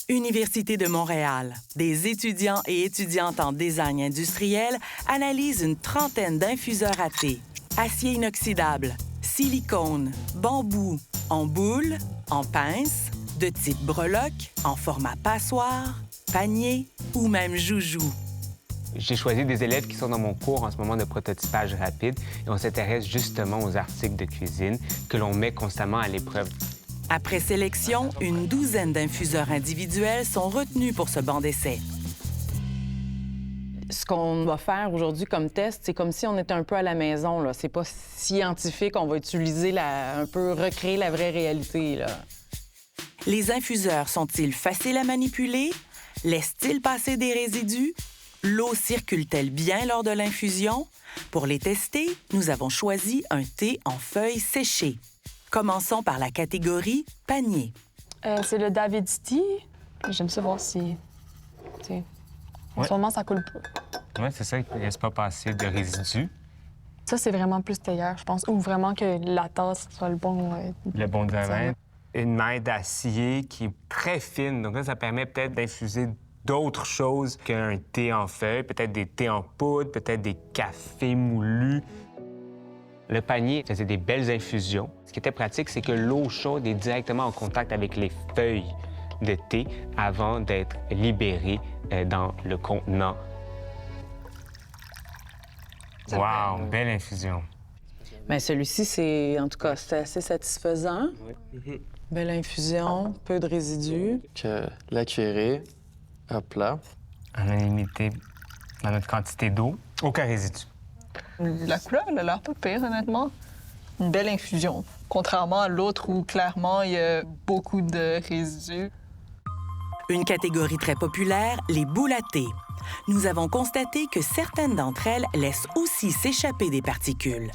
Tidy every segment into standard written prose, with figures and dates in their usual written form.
Université de Montréal, des étudiants et étudiantes en design industriel analysent une trentaine d'infuseurs à thé. Acier inoxydable, silicone, bambou, en boule, en pince, de type breloque, en format passoire, panier ou même joujou. J'ai choisi des élèves qui sont dans mon cours en ce moment de prototypage rapide et on s'intéresse justement aux articles de cuisine que l'on met constamment à l'épreuve. Après sélection, une douzaine d'infuseurs individuels sont retenus pour ce banc d'essai. Ce qu'on va faire aujourd'hui comme test, c'est comme si on était un peu à la maison, là. C'est pas scientifique, on va utiliser un peu recréer la vraie réalité, là. Les infuseurs sont-ils faciles à manipuler? Laissent-ils passer des résidus? L'eau circule-t-elle bien lors de l'infusion? Pour les tester, nous avons choisi un thé en feuilles séchées. Commençons par la catégorie panier. C'est le David's Tea. J'aime ça voir si... En ce moment, ça coule pas. Oui, c'est ça, il ne laisse pas passer de résidus. Ça, c'est vraiment plus tailleur, je pense. Ou vraiment que la tasse soit le bon... Le bon diamètre. Une maille d'acier qui est très fine. Donc là, ça permet peut-être d'infuser d'autres choses qu'un thé en feuilles, peut-être des thés en poudre, peut-être des cafés moulus. Le panier faisait des belles infusions. Ce qui était pratique, c'est que l'eau chaude est directement en contact avec les feuilles de thé avant d'être libérée dans le contenant. Wow, belle infusion. Bien, celui-ci, c'est, en tout cas, c'est assez satisfaisant. Oui. Belle infusion, peu de résidus. Que la cuillerée, hop là. On a limité dans notre quantité d'eau. Aucun résidu. La couleur, elle a l'air pas pire, honnêtement. Une belle infusion. Contrairement à l'autre où, clairement, il y a beaucoup de résidus. Une catégorie très populaire, les boules à thé. Nous avons constaté que certaines d'entre elles laissent aussi s'échapper des particules.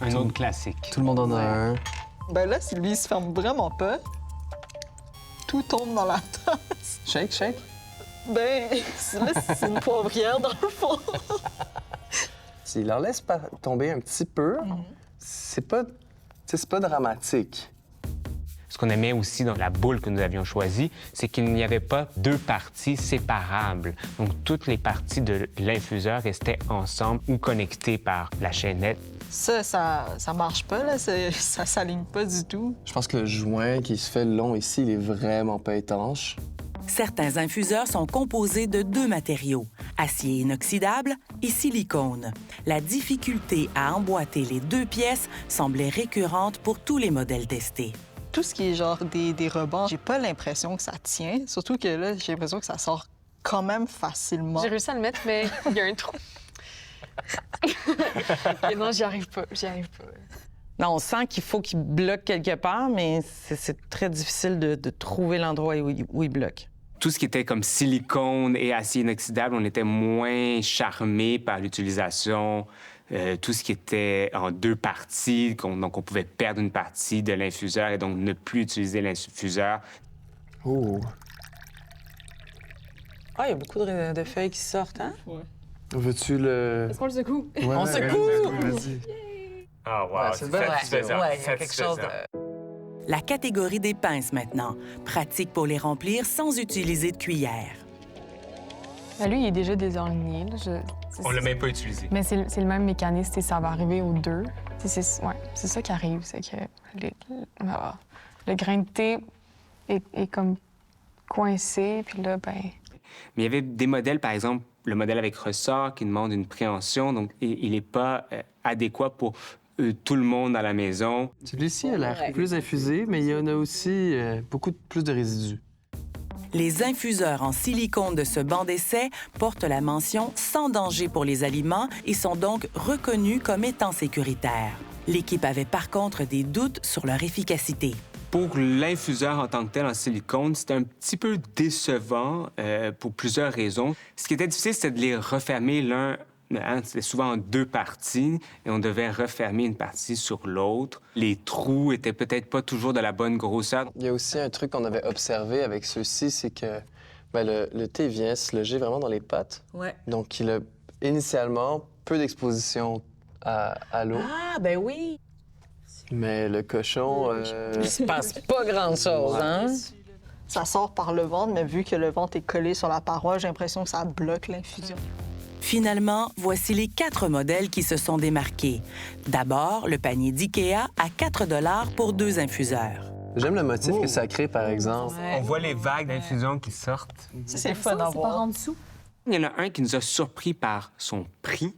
Un autre classique. Tout le monde en a un. Ben là, si lui, il se ferme vraiment pas, tout tombe dans la tasse. Shake, shake. Ben, là, c'est une poivrière dans le fond. S'il leur laisse tomber un petit peu, c'est pas dramatique. Ce qu'on aimait aussi dans la boule que nous avions choisie, c'est qu'il n'y avait pas deux parties séparables. Donc, toutes les parties de l'infuseur restaient ensemble ou connectées par la chaînette. Ça marche pas, là. Ça s'aligne pas du tout. Je pense que le joint qui se fait le long ici, il est vraiment pas étanche. Certains infuseurs sont composés de deux matériaux, acier inoxydable et silicone. La difficulté à emboîter les deux pièces semblait récurrente pour tous les modèles testés. Tout ce qui est genre des rebords, j'ai pas l'impression que ça tient. Surtout que là, j'ai l'impression que ça sort quand même facilement. J'ai réussi à le mettre, mais il y a un trou. Et non, j'y arrive pas. Non, on sent qu'il faut qu'il bloque quelque part, mais c'est très difficile de trouver l'endroit où il bloque. Tout ce qui était comme silicone et acier inoxydable, on était moins charmé par l'utilisation. Tout ce qui était en deux parties, donc on pouvait perdre une partie de l'infuseur et donc ne plus utiliser l'infuseur. Oh. Ah, il y a beaucoup de feuilles qui sortent, hein? Ouais. Veux-tu le... Est-ce qu'on le secoue? Ouais, On secoue! Vas-y. Ah, wow, Ouais, c'est satisfaisant. Ouais, il y a quelque chose de... La catégorie des pinces maintenant, pratique pour les remplir sans utiliser de cuillère. Ben, lui, il est déjà désaligné. Là. On l'a même pas utilisé. Mais c'est le même mécanisme, ça va arriver aux deux. C'est ça qui arrive, c'est que le grain de thé est comme coincé, puis là, ben... Mais il y avait des modèles, par exemple, le modèle avec ressort qui demande une préhension, donc il n'est pas adéquat pour tout le monde à la maison. Celui-ci a l'air plus infusé, mais il y en a aussi beaucoup plus de résidus. Les infuseurs en silicone de ce banc d'essai portent la mention « sans danger pour les aliments » et sont donc reconnus comme étant sécuritaires. L'équipe avait par contre des doutes sur leur efficacité. Pour l'infuseur en tant que tel en silicone, c'était un petit peu décevant pour plusieurs raisons. Ce qui était difficile, c'était de les refermer l'un. C'était souvent en deux parties et on devait refermer une partie sur l'autre. Les trous étaient peut-être pas toujours de la bonne grosseur. Il y a aussi un truc qu'on avait observé avec ceux-ci, c'est que le thé vient se loger vraiment dans les pattes. Ouais. Donc, il a initialement peu d'exposition à l'eau. Ah, ben oui! Mais le cochon... Il se passe pas grand-chose, hein? Ça sort par le ventre, mais vu que le ventre est collé sur la paroi, j'ai l'impression que ça bloque l'infusion. Finalement, voici les 4 modèles qui se sont démarqués. D'abord, le panier d'IKEA à 4 $ pour 2 infuseurs. J'aime le motif que ça crée, par exemple. On voit les vagues d'infusion qui sortent. Ça, c'est fun à C'est par voir. en dessous. Il y en a un qui nous a surpris par son prix,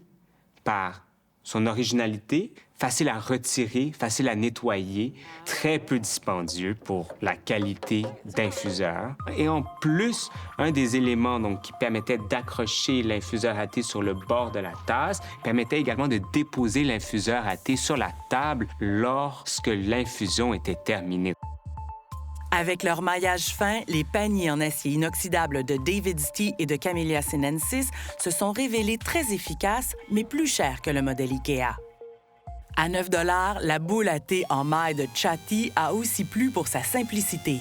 par son originalité, facile à retirer, facile à nettoyer, très peu dispendieux pour la qualité d'infuseur. Et en plus, un des éléments donc, qui permettait d'accrocher l'infuseur à thé sur le bord de la tasse permettait également de déposer l'infuseur à thé sur la table lorsque l'infusion était terminée. Avec leur maillage fin, les paniers en acier inoxydable de David's Tea et de Camellia Sinensis se sont révélés très efficaces, mais plus chers que le modèle IKEA. À 9 $, la boule à thé en maille de Chatty a aussi plu pour sa simplicité.